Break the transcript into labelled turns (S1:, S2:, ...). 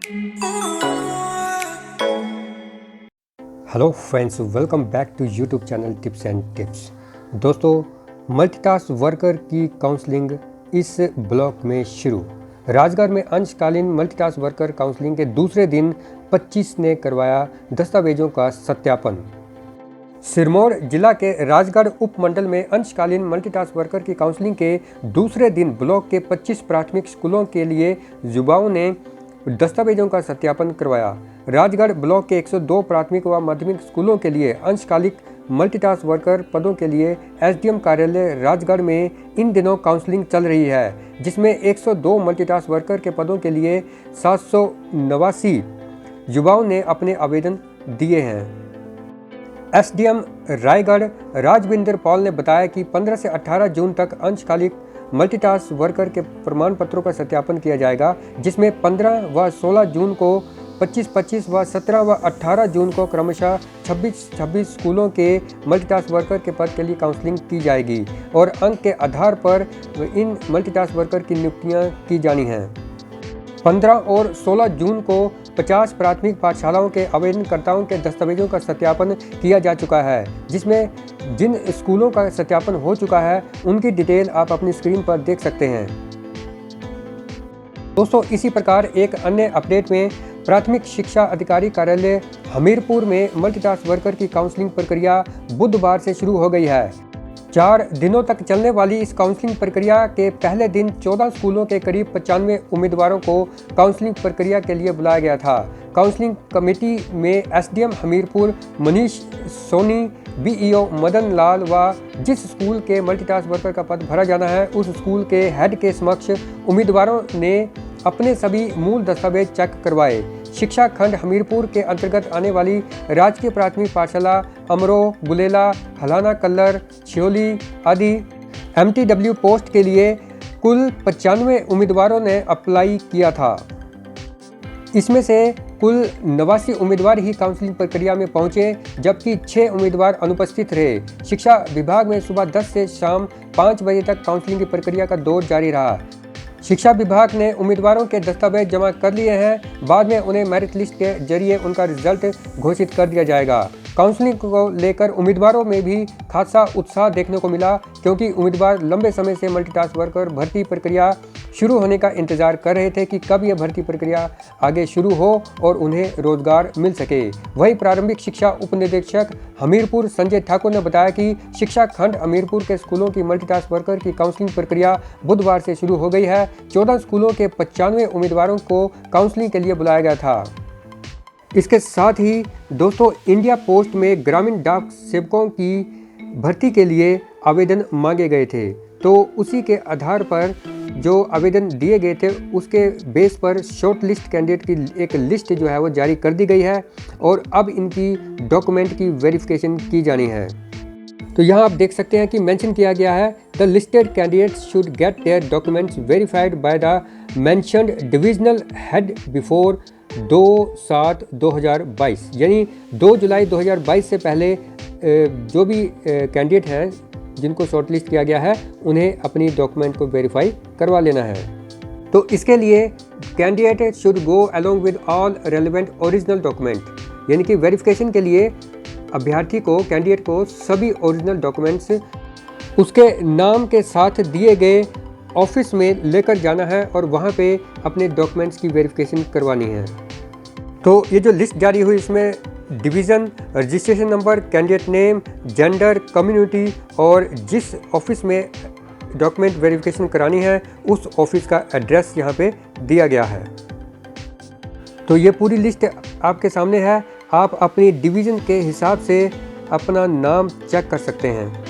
S1: Hello friends, welcome back to YouTube channel tips and tips. दोस्तों, multitask worker की counselling इस block में शुरू। राजगढ़ में अंशकालीन मल्टीटास्क वर्कर काउंसलिंग के दूसरे दिन 25 ने करवाया दस्तावेजों का सत्यापन। सिरमौर जिला के राजगढ़ उपमंडल में अंशकालीन मल्टीटास्क वर्कर की काउंसलिंग के दूसरे दिन ब्लॉक के 25 प्राथमिक स्कूलों के लिए युवाओं ने दस्तावेजों का सत्यापन करवाया। राजगढ़ ब्लॉक के 102 प्राथमिक व माध्यमिक स्कूलों के लिए अंशकालिक मल्टीटास्क वर्कर पदों के लिए एसडीएम कार्यालय राजगढ़ में इन दिनों काउंसलिंग चल रही है, जिसमें 102 मल्टीटास्क वर्कर के पदों के लिए 789 युवाओं ने अपने आवेदन दिए हैं। एसडीएम रायगढ़ राजविंदर पॉल ने बताया कि 15 से 18 जून तक अंशकालिक मल्टीटास्क वर्कर के प्रमाण पत्रों का सत्यापन किया जाएगा, जिसमें 15 व 16 जून को 25 व 17 व 18 जून को क्रमशः 26 स्कूलों के मल्टीटास्क वर्कर के पद के लिए काउंसलिंग की जाएगी और अंक के आधार पर इन मल्टीटास्क वर्कर की नियुक्तियां की जानी हैं। 15 और 16 जून को 50 प्राथमिक पाठशालाओं के आवेदनकर्ताओं के दस्तावेजों का सत्यापन किया जा चुका है, जिसमें जिन स्कूलों का सत्यापन हो चुका है उनकी डिटेल आप अपनी स्क्रीन पर देख सकते हैं। दोस्तों, इसी प्रकार एक अन्य अपडेट में प्राथमिक शिक्षा अधिकारी कार्यालय हमीरपुर में मल्टीटास्क वर्कर की काउंसलिंग प्रक्रिया बुधवार से शुरू हो गई है। 4 दिनों तक चलने वाली इस काउंसलिंग प्रक्रिया के पहले दिन 14 स्कूलों के करीब 95 उम्मीदवारों को काउंसलिंग प्रक्रिया के लिए बुलाया गया था। काउंसलिंग कमेटी में एसडीएम हमीरपुर मनीष सोनी, बीईओ मदन लाल व जिस स्कूल के मल्टीटास्क वर्कर का पद भरा जाना है उस स्कूल के हेड के समक्ष उम्मीदवारों ने अपने सभी मूल दस्तावेज चेक करवाए। शिक्षा खंड हमीरपुर के अंतर्गत आने वाली राजकीय प्राथमिक पाठशाला अमरो, गुलेला, हलाना कल्लर, छियोली आदि एमटीडब्ल्यू पोस्ट के लिए कुल 95 उम्मीदवारों ने अप्लाई किया था। इसमें से कुल 89 उम्मीदवार ही काउंसलिंग प्रक्रिया में पहुंचे, जबकि 6 उम्मीदवार अनुपस्थित रहे। शिक्षा विभाग में सुबह 10 से शाम 5 बजे तक काउंसलिंग की प्रक्रिया का दौर जारी रहा। शिक्षा विभाग ने उम्मीदवारों के दस्तावेज जमा कर लिए हैं। बाद में उन्हें मेरिट लिस्ट के जरिए उनका रिजल्ट घोषित कर दिया जाएगा। काउंसलिंग को लेकर उम्मीदवारों में भी खासा उत्साह देखने को मिला, क्योंकि उम्मीदवार लंबे समय से मल्टीटास्क वर्कर भर्ती प्रक्रिया शुरू होने का इंतजार कर रहे थे कि कब यह भर्ती प्रक्रिया आगे शुरू हो और उन्हें रोजगार मिल सके। वहीं प्रारंभिक शिक्षा उपनिदेशक हमीरपुर संजय ठाकुर ने बताया कि शिक्षा खंड हमीरपुर के स्कूलों की मल्टीटास्क वर्कर की काउंसलिंग प्रक्रिया बुधवार से शुरू हो गई है। 14 स्कूलों के 95 उम्मीदवारों को काउंसलिंग के लिए बुलाया गया था। इसके साथ ही दोस्तों, इंडिया पोस्ट में ग्रामीण डाक सेवकों की भर्ती के लिए आवेदन मांगे गए थे, तो उसी के आधार पर जो आवेदन दिए गए थे उसके बेस पर शॉर्ट लिस्ट कैंडिडेट की एक लिस्ट जो है वो जारी कर दी गई है और अब इनकी डॉक्यूमेंट की वेरिफिकेशन की जानी है। तो यहाँ आप देख सकते हैं कि मेंशन किया गया है, the listed candidates should get their documents verified by the mentioned divisional head before 2/7/2022, यानी 2 जुलाई 2022 से पहले जो भी कैंडिडेट हैं जिनको शॉर्टलिस्ट किया गया है उन्हें अपनी डॉक्यूमेंट को वेरीफाई करवा लेना है। तो इसके लिए candidate should go along with all relevant original document, यानी कि वेरिफिकेशन के लिए अभ्यर्थी को, कैंडिडेट को सभी ओरिजिनल डॉक्यूमेंट्स उसके नाम के साथ दिए गए ऑफिस में लेकर जाना है और वहाँ पे अपने डॉक्यूमेंट्स की वेरिफिकेशन करवानी है। तो ये जो लिस्ट जारी हुई इसमें division, registration number, candidate name, gender, community और जिस ऑफिस में डॉक्यूमेंट वेरिफिकेशन करानी है उस ऑफिस का एड्रेस यहाँ पे दिया गया है। तो ये पूरी लिस्ट आपके सामने है, आप अपनी डिवीज़न के हिसाब से अपना नाम चेक कर सकते हैं।